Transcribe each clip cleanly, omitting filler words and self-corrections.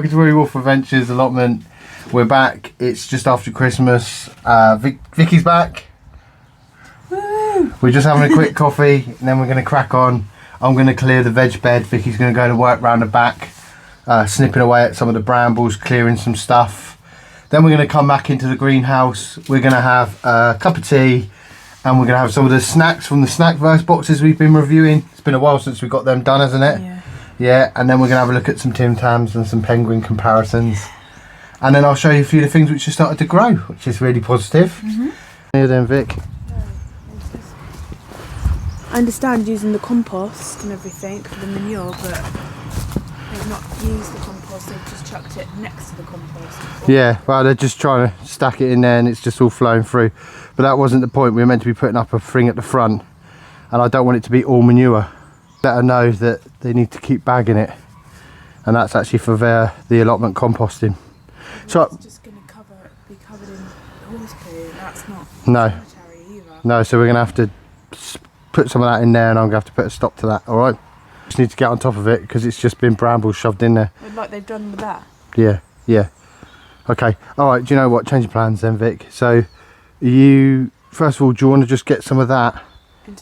Welcome to Rosie Wolf Adventures Allotment. We're back. It's just after Christmas. Vicky's back. Woo. We're just having a quick coffee and then we're going to crack on. I'm going to clear the veg bed. Vicky's going to go to work round the back, snipping away at some of the brambles, clearing some stuff. Then we're going to come back into the greenhouse. We're going to have a cup of tea and we're going to have some of the snacks from the Snackverse boxes we've been reviewing. It's been a while since we got them done, hasn't it? Yeah. Yeah, and then we're going to have a look at some Tim Tams and some penguin comparisons. And then I'll show you a few of the things which have started to grow, which is really positive. Here then, Vic. I understand using the compost and everything for the manure, but they've not used the compost, they've just chucked it next to the compost. Yeah, well, they're just trying to stack it in there and it's just all flowing through. But that wasn't the point. We were meant to be putting up a thing at the front and I don't want it to be all manure. Let her know that they need to keep bagging it, and that's actually for the allotment composting. So it's just going to be covered in horse poo. That's not sanitary either. No, so we're going to have to put some of that in there, and I'm going to have to put a stop to that. All right, just need to get on top of it because it's just been brambles shoved in there. Like they've done with that. Yeah. Okay. All right. Do you know what? Change your plans then, Vic. So you first of all, do you want to just get some of that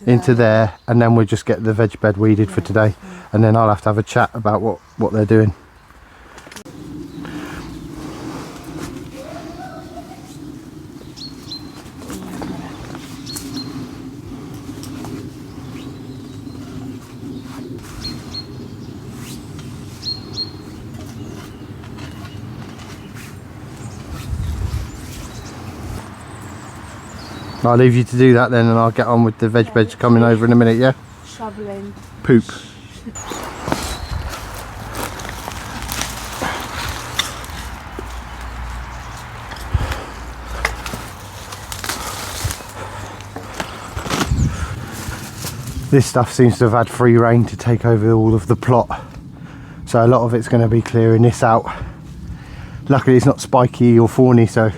into there, and then we'll just get the veg bed weeded for today, and then I'll have to have a chat about what they're doing. I'll leave you to do that then, and I'll get on with the veg beds coming over in a minute, yeah? Shoveling. Poop. This stuff seems to have had free rein to take over all of the plot, so a lot of it's going to be clearing this out. Luckily it's not spiky or thorny, so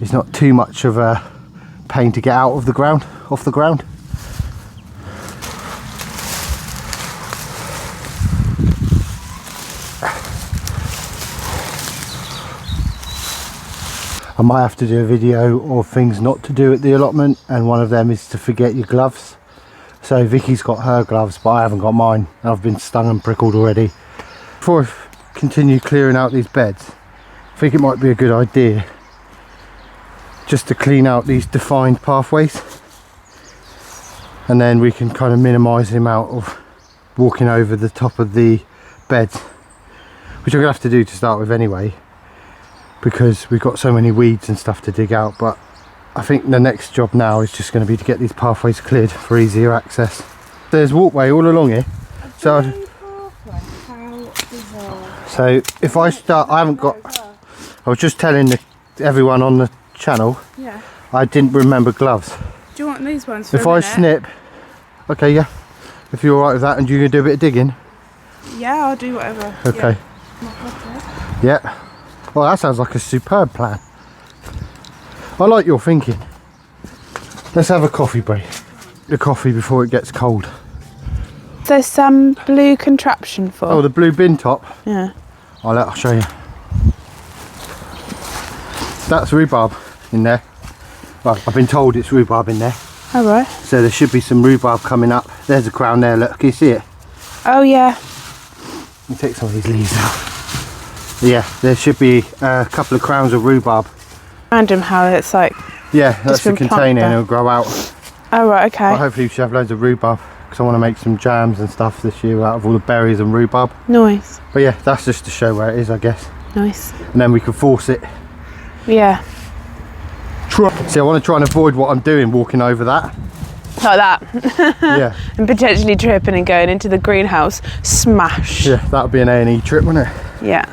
it's not too much of a pain to get out of the ground, off the ground. I might have to do a video of things not to do at the allotment, and one of them is to forget your gloves. So Vicky's got her gloves, but I haven't got mine. I've been stung and prickled already. Before I continue clearing out these beds, I think it might be a good idea just to clean out these defined pathways, and then we can kind of minimise the amount of walking over the top of the beds, which I'm gonna have to do to start with anyway, because we've got so many weeds and stuff to dig out. But I think the next job now is just going to be to get these pathways cleared for easier access. There's walkway all along here, so if I start, I was just telling everyone on the channel, I didn't remember gloves. Do you want these ones for if I snip, okay, yeah, if you're alright with that, and you're going to do a bit of digging? Yeah, I'll do whatever. Okay. Yeah. Well, that sounds like a superb plan. I like your thinking. Let's have a coffee break. The coffee before it gets cold. There's some blue contraption for. Oh, the blue bin top? Yeah. I'll show you. That's rhubarb in there. Well, I've been told it's rhubarb in there. Oh, right. So there should be some rhubarb coming up. There's a crown there, look. Can you see it? Oh, yeah. Let me take some of these leaves out. Yeah, there should be a couple of crowns of rhubarb. Random how it's like. Yeah, that's the container and it'll grow out. Oh, right, okay. Well, hopefully we should have loads of rhubarb, because I want to make some jams and stuff this year out of all the berries and rhubarb. Nice. But yeah, that's just to show where it is, I guess. Nice. And then we can force it. Yeah. See, I want to try and avoid what I'm doing, walking over that. Like that. Yeah. And potentially tripping and going into the greenhouse. Smash. Yeah, that would be an A&E trip, wouldn't it? Yeah.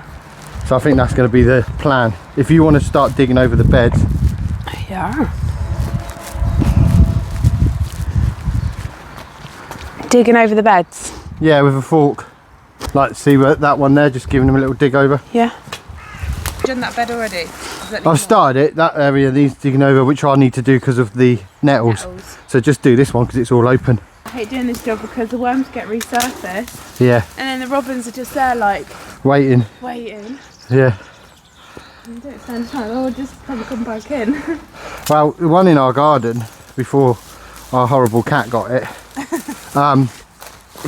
So I think that's going to be the plan. If you want to start digging over the beds. Yeah. Digging over the beds? Yeah, with a fork. Like, see where that one there, just giving them a little dig over. Yeah. Done that bed already? I've started it, that area needs digging over, which I need to do because of the nettles. So just do this one because it's all open. I hate doing this job because the worms get resurfaced. Yeah. And then the robins are just there like... Waiting. Yeah. You don't stand time. Oh, just probably come back in. Well, the one in our garden before our horrible cat got it.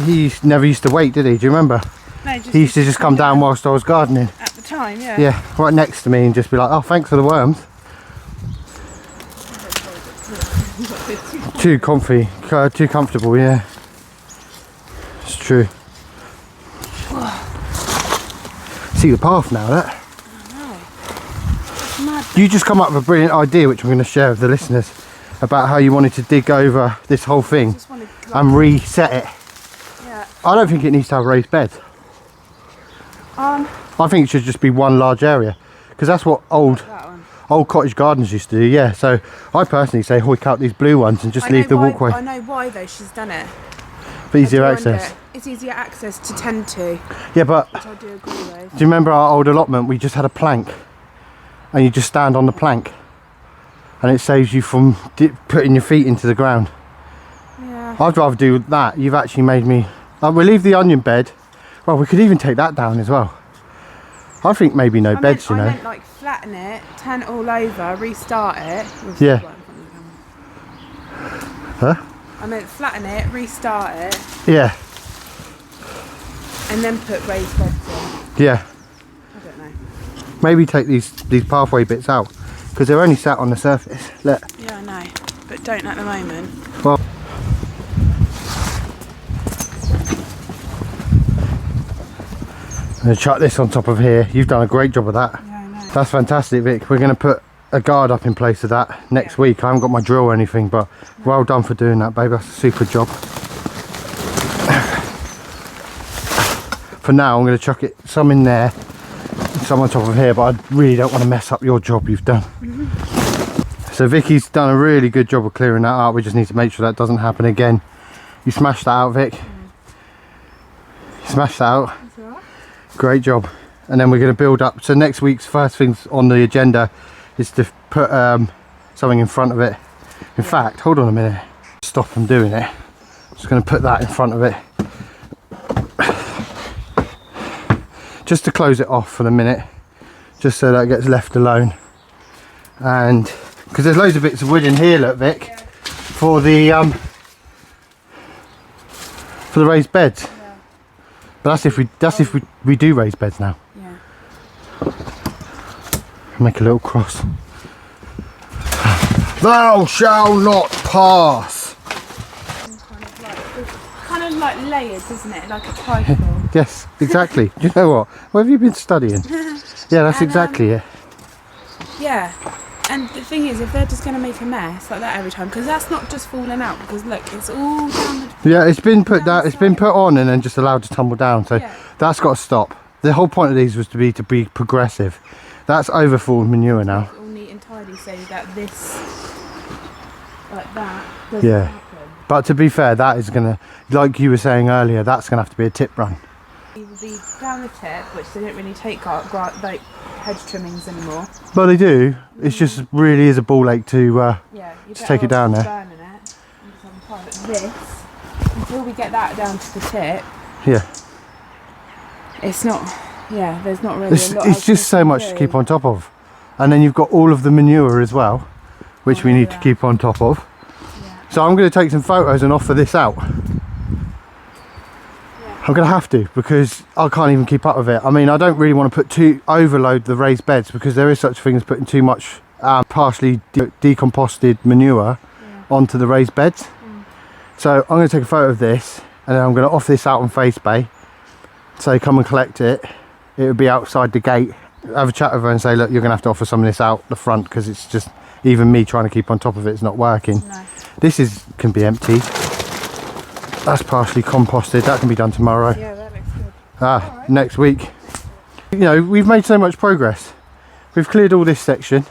He never used to wait, did he? Do you remember? No, He used to just come down whilst I was gardening. At the time, yeah. Yeah, right next to me and just be like, oh, thanks for the worms. Too comfy, too comfortable, yeah. It's true. See the path now, look. I know. Mad. You just come up with a brilliant idea, which I'm going to share with the listeners, about how you wanted to dig over this whole thing Just wanted, like, and reset it. yeah. I don't think it needs to have raised beds. I think it should just be one large area, because that's what old cottage gardens used to do. Yeah, so I personally say hoik out these blue ones and just leave the walkway. I know why though she's done it. For easier access. It's easier access to tend to. Yeah, but Which I do agree with. do you remember our old allotment? We just had a plank, and you just stand on the plank, and it saves you from putting your feet into the ground. Yeah. I'd rather do that. You've actually made me. We'll leave the onion bed. Well, we could even take that down as well. I think maybe no beds, you know. I meant like flatten it, turn it all over, restart it. Yeah. Huh? I meant flatten it, restart it, Yeah. and then put raised beds in. Yeah. I don't know. Maybe take these pathway bits out, because they're only sat on the surface. Look. Yeah, I know, but don't at the moment. Well. I'm going to chuck this on top of here. You've done a great job of that. Yeah, I know. That's fantastic, Vic. We're going to put a guard up in place of that next week. I haven't got my drill or anything, but well done for doing that, babe. That's a super job. For now, I'm going to chuck it some in there, some on top of here, but I really don't want to mess up your job you've done. So Vicky's done a really good job of clearing that out. We just need to make sure that doesn't happen again. You smashed that out, Vic. You smashed that out. Great job. And then we're going to build up. So next week's first things on the agenda is to put something in front of it. In fact, hold on a minute. Stop from doing it. Just going to put that in front of it. Just to close it off for the minute. Just so that it gets left alone. And because there's loads of bits of wood in here, look, Vic, yeah. For the raised beds. But that's if we do raise beds now. Yeah. Make a little cross. Thou shalt not pass. Kind of like layers, isn't it? Like a trifle. Yes, exactly. Do you know what? What have you been studying? Yeah, that's exactly it. Yeah. And the thing is, if they're just going to make a mess like that every time, because that's not just falling out, because look, it's all down the... Yeah, it's been put down, it's been put on and then just allowed to tumble down, so yeah. That's got to stop. The whole point of these was to be progressive. That's overfull manure now. It's all neat and tidy so that this, like that, doesn't happen. But to be fair, that is going to, like you were saying earlier, that's going to have to be a tip run. It will be down the tip, which they don't really take like hedge trimmings anymore. Well, they do. It's just really is a ball ache to take it down there. Burning it. But this, until we get that down to the tip. Yeah. It's not. Yeah, there's not really. It's just so much to keep on top of, and then you've got all of the manure as well, which we need to keep on top of. Yeah. So I'm going to take some photos and offer this out. I'm going to have to, because I can't even keep up with it. I mean, I don't really want to overload the raised beds, because there is such a thing as putting too much partially decomposted manure onto the raised beds. So I'm going to take a photo of this, and then I'm going to offer this out on FaceBay. So come and collect it. It would be outside the gate. Have a chat with her and say, look, you're going to have to offer some of this out the front, because it's just, even me trying to keep on top of it is not working. No. This can be emptied. That's partially composted. That can be done tomorrow. Yeah, that looks good. Next week. You know, we've made so much progress. We've cleared all this section.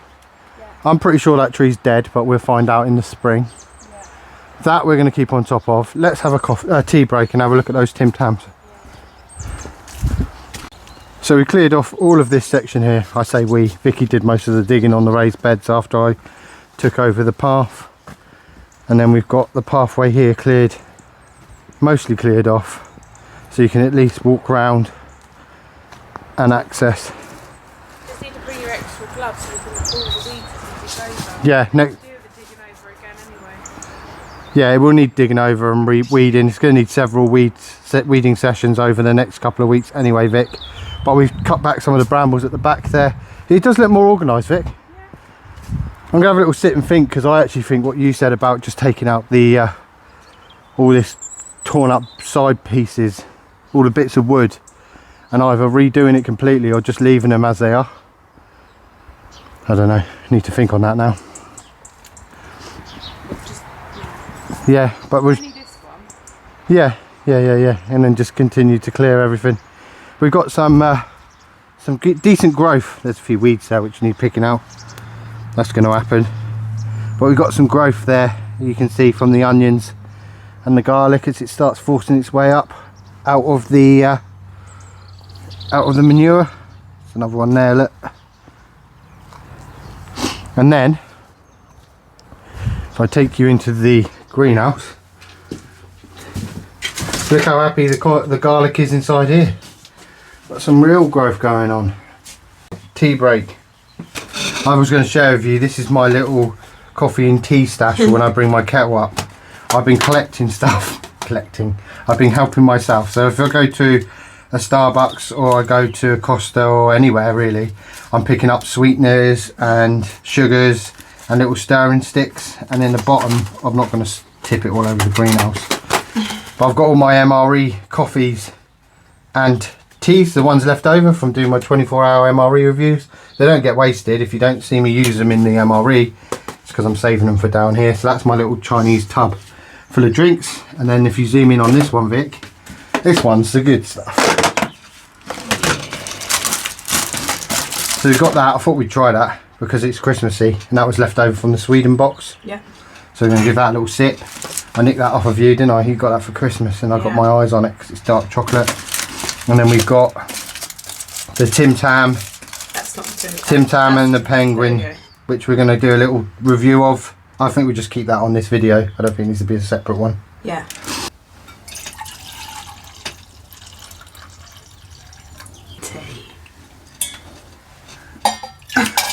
Yeah. I'm pretty sure that tree's dead, but we'll find out in the spring. Yeah. That we're going to keep on top of. Let's have a tea break and have a look at those Tim Tams. Yeah. So we cleared off all of this section here. I say we. Vicky did most of the digging on the raised beds after I took over the path. And then we've got the pathway here cleared. Mostly cleared off, so you can at least walk round and access gloves so we can pull the weeds as we dig over. Yeah, no. Do the digging over again anyway. Yeah, it will need digging over and weeding. It's going to need several weeding sessions over the next couple of weeks anyway, Vic. But we've cut back some of the brambles at the back there. It does look more organised, Vic. I'm going to have a little sit and think, because I actually think what you said about just taking out the all this torn up side pieces, all the bits of wood, and either redoing it completely or just leaving them as they are. I don't know, need to think on that now. Yeah, but we're... Yeah, and then just continue to clear everything. We've got some decent growth. There's a few weeds there which need picking out. That's going to happen. But we've got some growth there, you can see from the onions and the garlic as it starts forcing its way up out of the manure. There's another one there, look. And then if I take you into the greenhouse, look how happy the garlic is inside here. Got some real growth going on. Tea break. I was going to share with you, this is my little coffee and tea stash for when I bring my kettle up. I've been collecting stuff. I've been helping myself. So if I go to a Starbucks or I go to a Costa or anywhere really, I'm picking up sweeteners and sugars and little stirring sticks. And in the bottom, I'm not going to tip it all over the greenhouse. But I've got all my MRE coffees and teas, the ones left over from doing my 24-hour MRE reviews. They don't get wasted. If you don't see me use them in the MRE, it's because I'm saving them for down here. So that's my little Chinese tub full of drinks. And then if you zoom in on this one, Vic, this one's the good stuff. So we've got that. I thought we'd try that because it's Christmassy, and that was left over from the Sweden box. Yeah. So we're going to give that a little sip. I nicked that off of you, didn't I? You got that for Christmas, and I got my eyes on it because it's dark chocolate. And then we've got the Tim Tam. That's not the Tim Tam and the penguin, which we're going to do a little review of. I think we just keep that on this video. I don't think it needs to be a separate one. Yeah. Tea.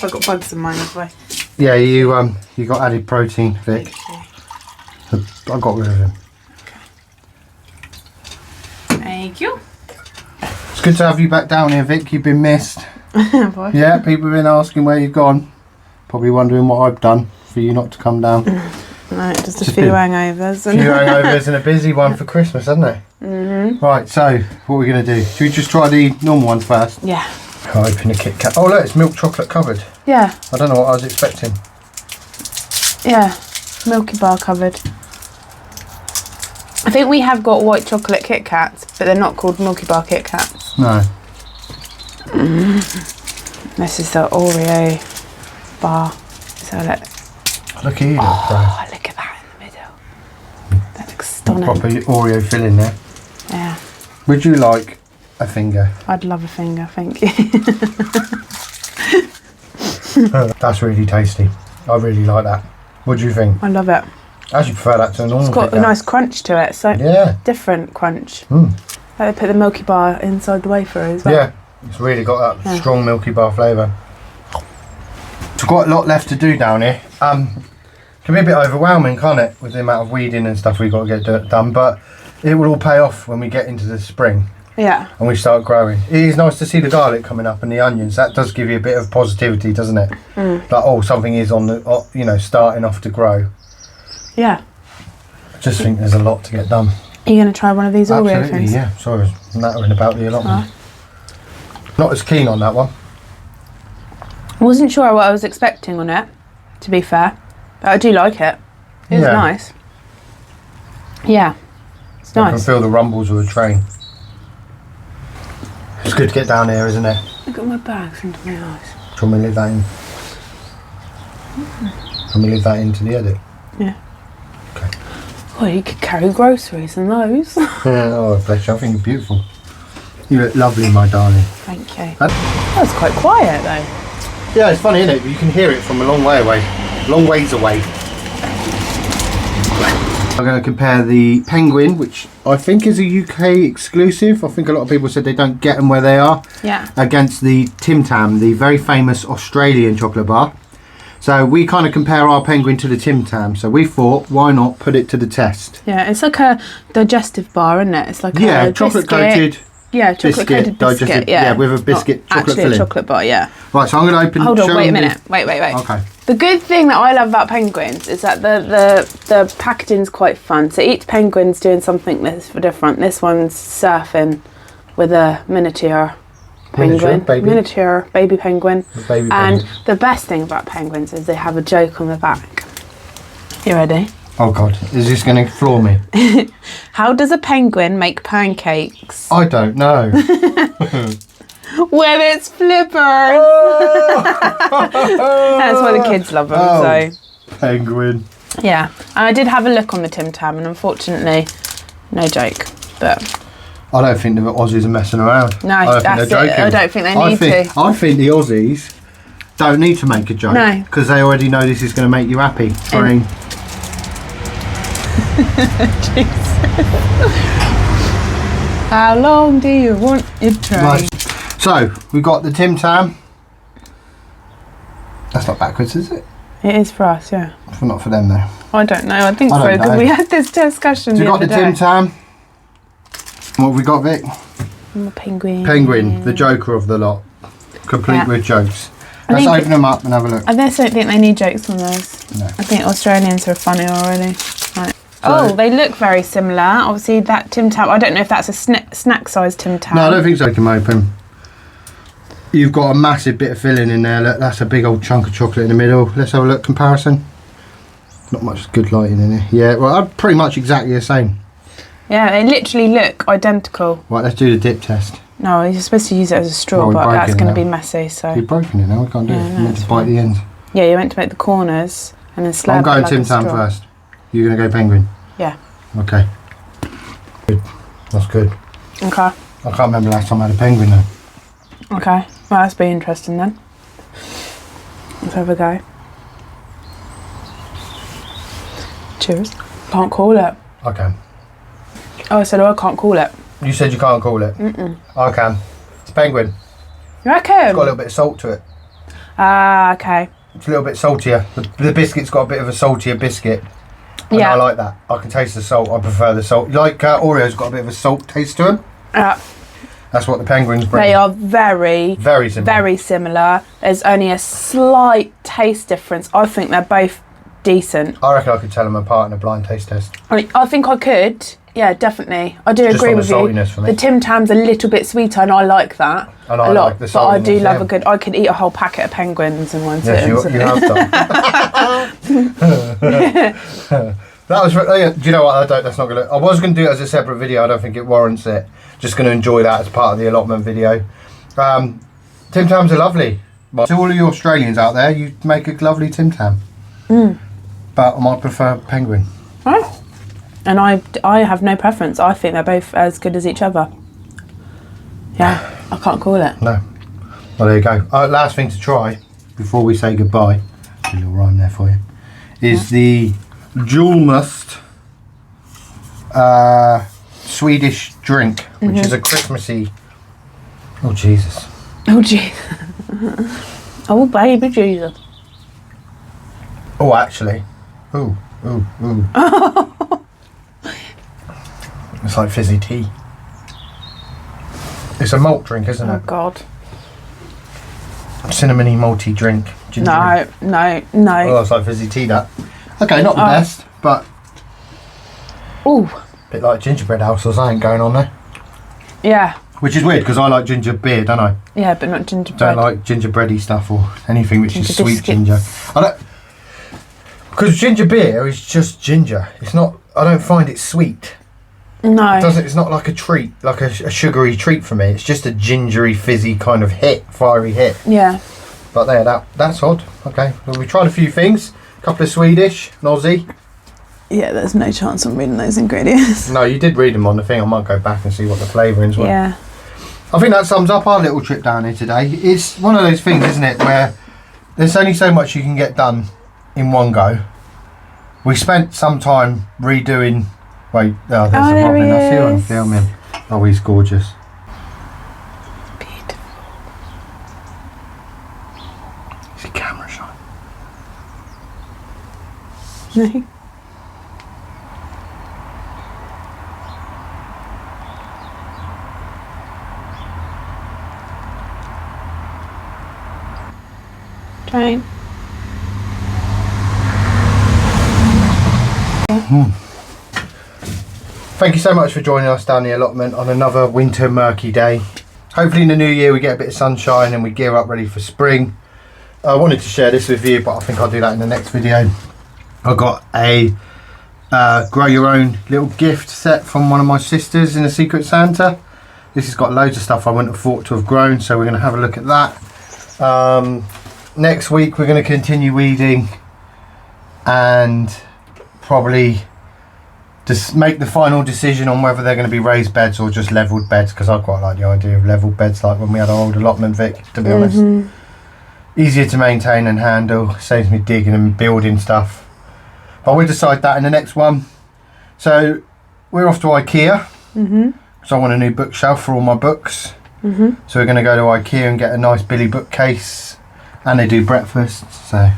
I've got bugs in mine, have I? Yeah, you got added protein, Vic. I got rid of him. Okay. Thank you. It's good to have you back down here, Vic. You've been missed. Yeah, people have been asking where you've gone. Probably wondering what I've done for you not to come down. Right, just a few hangovers. A few hangovers and a busy one for Christmas, hasn't it? Mm-hmm. Right, so what are we going to do? Should we just try the normal ones first? Yeah. I'll open the KitKat. Oh look, it's milk chocolate covered. Yeah. I don't know what I was expecting. Yeah, milky bar covered. I think we have got white chocolate KitKats, but they're not called milky bar KitKats. No. This is the Oreo bar. So look here. Oh, look at that in the middle. That looks stunning. Proper Oreo filling there. Yeah. Would you like a finger? I'd love a finger, thank you. That's really tasty. I really like that. What do you think? I love it. I actually prefer that to a normal. It's got a nice crunch to it, so different crunch. Like they put the milky bar inside the wafer as well. Yeah, it's really got that strong milky bar flavour. It's quite a lot left to do down here. Can be a bit overwhelming, can't it, with the amount of weeding and stuff we've got to get done, but it will all pay off when we get into the spring. Yeah. And we start growing. It is nice to see the garlic coming up and the onions. That does give you a bit of positivity, doesn't it? Like, oh, something is on the, starting off to grow. Yeah. I just think there's a lot to get done. Are you going to try one of these Oreo things? Yeah. Sorry, I was nattering about the allotment. Not as keen on that one. I wasn't sure what I was expecting on it, to be fair. But I do like it. It's nice. Yeah. It's nice. I can feel the rumbles of a train. It's good to get down here, isn't it? Look at my bags into my eyes. Do you want me to leave that in? Can we leave that into the edit? Yeah. Okay. Well, you could carry groceries and those. Yeah, oh bless you, I think you're beautiful. You look lovely, my darling. Thank you. That was quite quiet though. Yeah, it's funny, isn't it? But you can hear it from a long way away. Long ways away. I'm going to compare the penguin, which I think is a UK exclusive. I think a lot of people said they don't get them where they are. Yeah. Against the Tim Tam, the very famous Australian chocolate bar. So we kind of compare our penguin to the Tim Tam. So we thought, why not put it to the test? Yeah, it's like a digestive bar, isn't it? It's like yeah, a chocolate biscuit. coated. Yeah, chocolate coated biscuit. Yeah, with a biscuit chocolate actually filling. A chocolate bar. Yeah. Right, so I'm going to open. Hold on, wait a minute. Wait. Okay. The good thing that I love about penguins is that the packaging's quite fun. So each penguin's doing something that's different. This one's surfing with a miniature penguin, miniature baby penguin. And the best thing about penguins is they have a joke on the back. You ready? Oh God, is this going to floor me? How does a penguin make pancakes? I don't know. With its flippers. That's why the kids love them. So penguin. Yeah, and I did have a look on the Tim Tam, and unfortunately, no joke. But I don't think the Aussies are messing around. No, I don't think they're joking. I don't think they need to. I think the Aussies don't need to make a joke. No, because they already know this is going to make you happy. How long do you want your train? Right. So we've got the Tim Tam. That's not backwards, is it? It is for us, yeah. Not for them though. I don't know. I think so because we had this discussion. So we've got the Tim day. Tam. What have we got, Vic? I'm a penguin. Penguin, the joker of the lot, complete with jokes. Let's open them up and have a look. I just don't think they need jokes on those. No. I think Australians are funny already. Right. So, they look very similar. Obviously, that Tim Tam. I don't know if that's a snack size Tim Tam. No, I don't think so. I can open. You've got a massive bit of filling in there. Look, that's a big old chunk of chocolate in the middle. Let's have a look. Comparison. Not much good lighting in here. Yeah, well, pretty much exactly the same. Yeah, they literally look identical. Right, let's do the dip test. No, you're supposed to use it as a straw, but that's going to be messy. So you've broken it now. We can't do it. You meant to bite the ends. Yeah, you're meant to make the corners and then slab. I'm going like Tim Tam first. You're going to go penguin. Yeah. Okay. Good. That's good. Okay. I can't remember last time I had a penguin though. Okay. Well, that's be interesting then. Let's have a go. Cheers. Can't call it. I can. Oh, I said, I can't call it. You said you can't call it? Mm-mm. I can. It's penguin. You reckon? It's got a little bit of salt to it. Ah, okay. It's a little bit saltier. The biscuit's got a bit of a saltier biscuit. And I like that. I can taste the salt. I prefer the salt. Like Oreo's got a bit of a salt taste to them. That's what the penguins bring. They are very similar. Very similar. There's only a slight taste difference. I think they're both decent. I reckon I could tell them apart in a blind taste test. I think I could. Yeah, definitely. I do agree with you. The Tim Tam's a little bit sweeter, and I like that a lot. Like the but I do love a good. I could eat a whole packet of penguins in one sitting. Yes, you have done. That was. Do you know what? That's not gonna. I was gonna do it as a separate video. I don't think it warrants it. Just gonna enjoy that as part of the allotment video. Tim Tams are lovely. To all of you Australians out there, you make a lovely Tim Tam. But I might prefer penguin. Oh. And I have no preference. I think they're both as good as each other. Yeah, I can't call it. No. Well, there you go. Last thing to try before we say goodbye, a little rhyme there for you, is the Julmust Swedish drink, which is a Christmassy. Oh Jesus. Oh Jesus. Oh baby Jesus. Oh, actually. Ooh. It's like fizzy tea. It's a malt drink, isn't it? Oh God. Cinnamony malty drink. No. Oh, it's like fizzy tea, that. Okay, not the best, but. Ooh. Bit like gingerbread house or something going on there. Yeah. Which is weird because I like ginger beer, don't I? Yeah, but not gingerbread. Don't like gingerbready stuff or anything which is sweet biscuits. ginger. I don't. Because ginger beer is just ginger. It's not. I don't find it sweet. No. It's not like a treat, like a sugary treat for me. It's just a gingery, fizzy kind of fiery hit. Yeah. But there, that's odd. Okay, well, we tried a few things. A couple of Swedish, an Aussie. Yeah, there's no chance I'm reading those ingredients. No, you did read them on the thing. I might go back and see what the flavourings were. Yeah. I think that sums up our little trip down here today. It's one of those things, isn't it, where there's only so much you can get done in one go. We spent some time redoing. Wait, oh, there's a there robin. he I see him is. filming. Oh, he's gorgeous. Beautiful. Is it camera shy? No. Train. Thank you so much for joining us down the allotment on another winter murky day. Hopefully in the new year we get a bit of sunshine and we gear up ready for spring. I wanted to share this with you, but I think I'll do that in the next video. I got a grow your own little gift set from one of my sisters in a Secret Santa. This has got loads of stuff I wouldn't have thought to have grown, so we're going to have a look at that. Next week we're going to continue weeding and probably just make the final decision on whether they're going to be raised beds or just levelled beds, because I quite like the idea of levelled beds like when we had our old allotment, Vic, to be honest. Easier to maintain and handle, saves me digging and building stuff. But we'll decide that in the next one. So we're off to IKEA, because I want a new bookshelf for all my books. So we're going to go to IKEA and get a nice Billy bookcase, and they do breakfast, so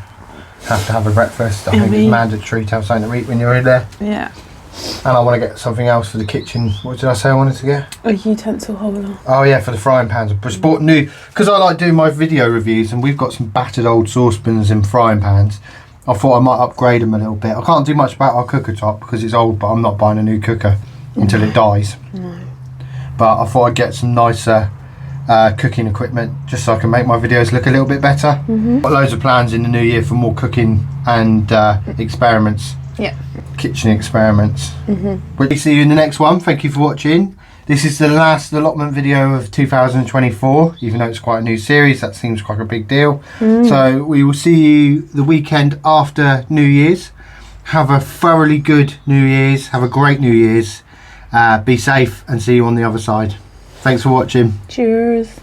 have to have a breakfast. I think it's mandatory to have something to eat when you're in there. Yeah. And I want to get something else for the kitchen. What did I say I wanted to get? A utensil holder. Oh yeah, for the frying pans. I just bought new, because I like doing my video reviews and we've got some battered old saucepans and frying pans. I thought I might upgrade them a little bit. I can't do much about our cooker top because it's old, but I'm not buying a new cooker until it dies. No. But I thought I'd get some nicer cooking equipment just so I can make my videos look a little bit better. Got loads of plans in the new year for more cooking and experiments. Yeah. Kitchen experiments. We'll see you in the next one. Thank you for watching. This is the last allotment video of 2024, even though it's quite a new series. That seems quite a big deal. So we will see you the weekend after New Year's. Have a thoroughly good New Year's. Have a great New Year's. Be safe and see you on the other side. Thanks for watching. Cheers.